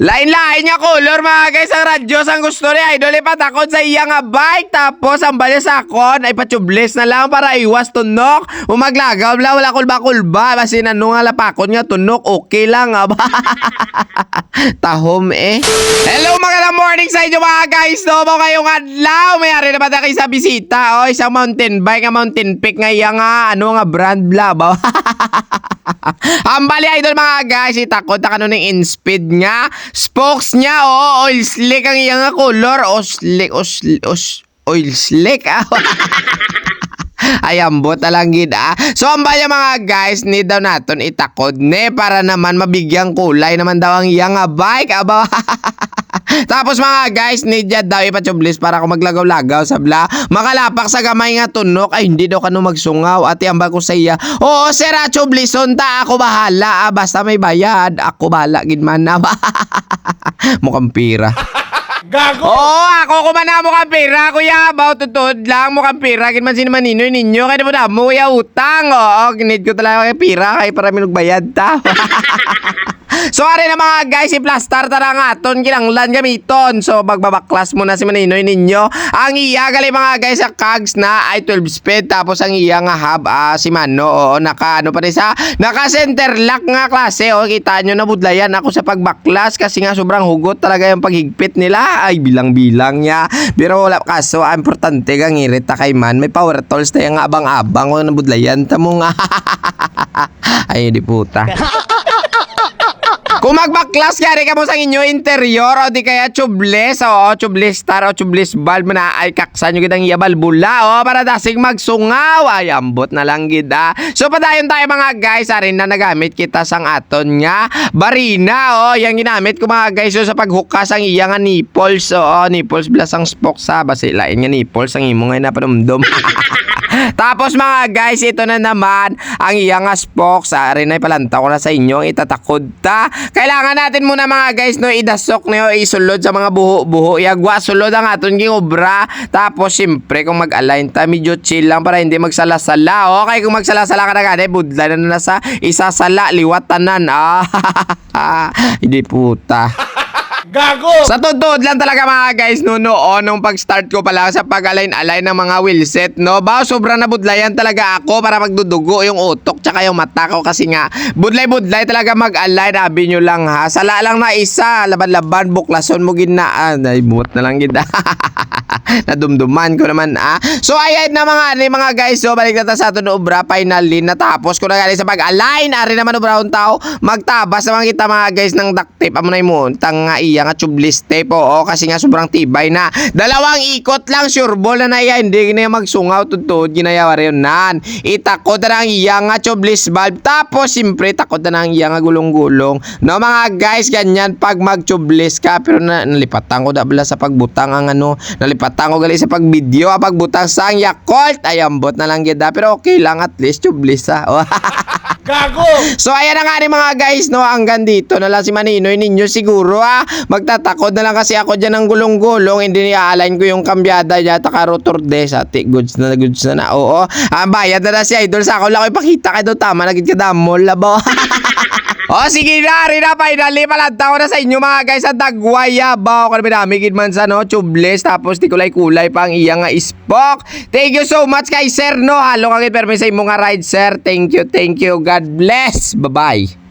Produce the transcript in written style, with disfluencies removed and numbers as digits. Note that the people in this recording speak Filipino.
Lain-lain niya color mga guys ang radyos ang gusto ni Idol ipatakod sa iya nga bike tapos ang balya sa akon ay patublis na lang para iwas tunok umaglagaw bla wala kulba-kulba basin ano nga lapakon nga tunok okay lang tahom Hello magandang morning sa inyo mga guys no mo ngayong adlaw mayari na ba kayo sa bisita isang mountain bike nga mountain peak nga iya nga ano nga brand bla ba ang bali Idol mga guys itakot na kanon ng in-speed nga spokes niya oil slick ang iyang color oil slick ay ambot na lang gid So ang bali mga guys need daw naton itakod ne para naman mabigyang kulay naman daw ang iyang bike aba Tapos mga guys, need ya daw ipatublis para kung maglagaw-lagaw sa bla. Makalapak sa gamay nga tunok ay hindi daw kano magsungaw. At yamba ko sa iya. Oo, sir, tublison ta. Ako bahala. Basta may bayad. Ako bahala, gidman na. Mukhang pira. Gago! Oo, ako kumana mukhang pira. Kuya, about tutod lang. Mukhang pira. Gidman sinamaninoy ninyo. Kaya mo na mo, kuya, utang. Oo, need ko talaga kay pira. Kaya para minugbayad ta. So ari na mga guys, i-plastar tara nga aton kinanglan gamiton. So magbabaklas muna si maninoy ninyo. Ang iya gali mga guys sa cogs na ay 12 speed tapos ang iya nga hub si Mano naka ano pa rin sa naka center lock nga klase kita nyo na budlayan ako sa pagbaklas kasi nga sobrang hugot talaga yung paghigpit nila ay bilang-bilang niya. Pero wala kaso importante kang irita kay man may power tools na yung abang-abang na budlayan tamo nga. Ay di puta. Kung magbaklas kaya ka mo sa inyo interior o di kaya tubeless tubeless star o tubeless valve na ay kaksan nyo kitang iyabalbula para dasig magsungaw ay ambot na lang gida. So padayon tayo mga guys arin na nagamit kita sang aton nga barina yang ginamit ko mga guys sa paghukas ang iya nga nipples nipples plus ang spoke sa basilain nga nipples ang imo nga napanumdum. Tapos mga guys, ito na naman ang iyang spokes. Rin ay palanta ko na sa inyo. Itatakod ta. Kailangan natin muna mga guys no idasok niyo isulod sa mga buho-buho. Yagwa sulod ang aton ging obra. Tapos siyempre kung mag-align ta medyo chill lang para hindi magsala-sala. Okay kung magsala-sala ka na gani budla na sa isasala liwat tanan. Hindi puta. Gago! Sa totoo lang talaga mga guys noon nung pag-start ko pala sa pag-align-align ng mga wheelset sobrang nabudlayan talaga ako para magdudugo yung utok tsaka yung mata ko kasi nga budlay-budlay talaga mag-align abi nyo lang ha sala lang na isa laban-laban buklason mo ginaan ay buot na lang gid nadumduman ko naman so ayan na mga guys balik na ta sa aton obra finally natapos ko na gali sa pag-align ari naman obrahon tao magtabas naman kita mga guys ng duct tape amo na imuntang nga iya nga tubeless tape kasi nga sobrang tibay na dalawang ikot lang sure ball na iya hindi na magsungaw tutod ginayawa rin nan itakot na ang iya nga tubeless valve tapos simpre takot na ang iya nga gulong-gulong no mga guys ganyan pag mag-tubeless ka pero nalipatan ko dabla sa pagbutang ang nalipatan ko gali sa pag-video pagbutang sang Yakult ay ambot na lang gida pero okay lang at least tubeless Gago! So ayan na nga ni mga guys hanggang dito na lang si maninoy ninyo siguro magtatakod na lang kasi ako dyan ng gulong-gulong hindi niya-align ko yung kambyada yata ka rotor des goods na oo bayad na si Idol sa ako lang ko ipakita kay daw tama nagit ka damol labo. Sige na, rin na, finally, palanta ko na sa inyo mga guys sa dagwaya ba ako na pinamigid man sa tubeless tapos di kulay-kulay pa ang iya nga spoke. Thank you so much kay sir halong ang permis sa imo nga ride sir. Thank you, God bless, bye bye.